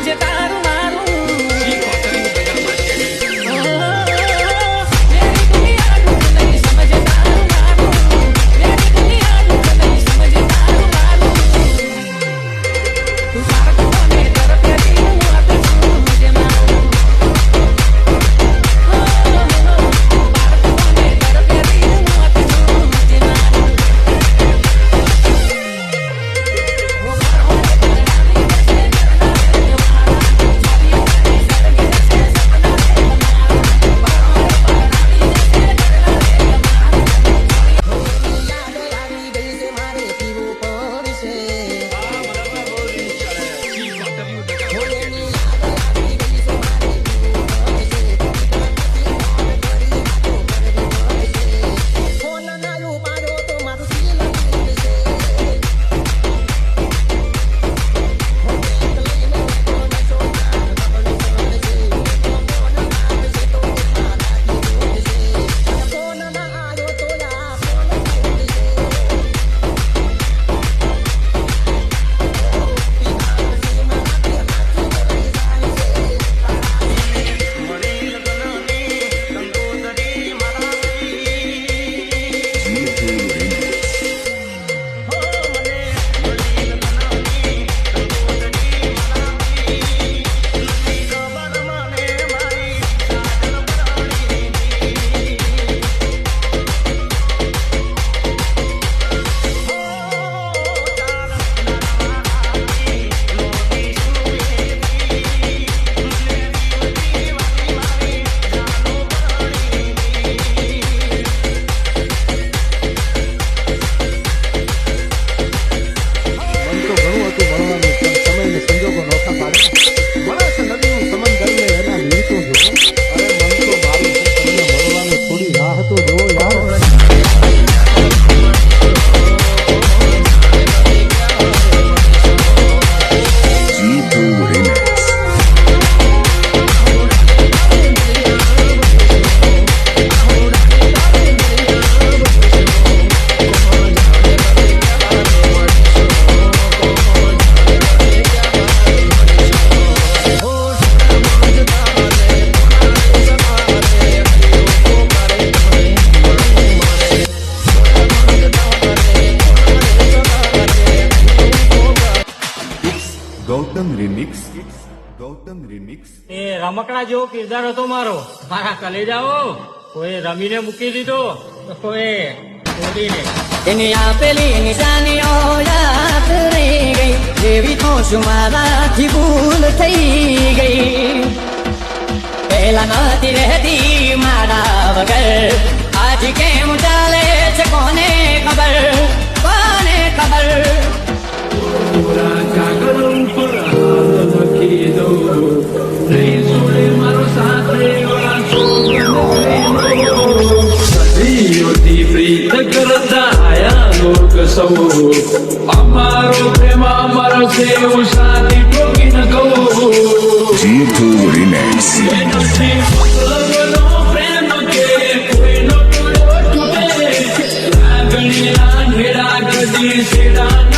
સમજે તારું મારું ગૌતમ રિમિક્સ એ રમકડા જેવો કિરદાર હતો મારો મારા કલેજાઓ કોઈ રમીને મૂકી દીધો તો કોઈ છોડીને એની આપેલી નિશાનીઓ યાદ રહી ગઈ જેવી તો શું મારાથી ભૂલ થઈ ગઈ પહેલા નથી રહેતી મારા વગર આજ કેમ ચાલે છે કોને ખબર કોને ખબર અમારો પ્રેમ અમારો છે એવું શાદી ટોકી ન કહું G2 Remix પ્રેમ કે કોઈનો તૂટે લાગણી ના ઢેડા ગદી સેડા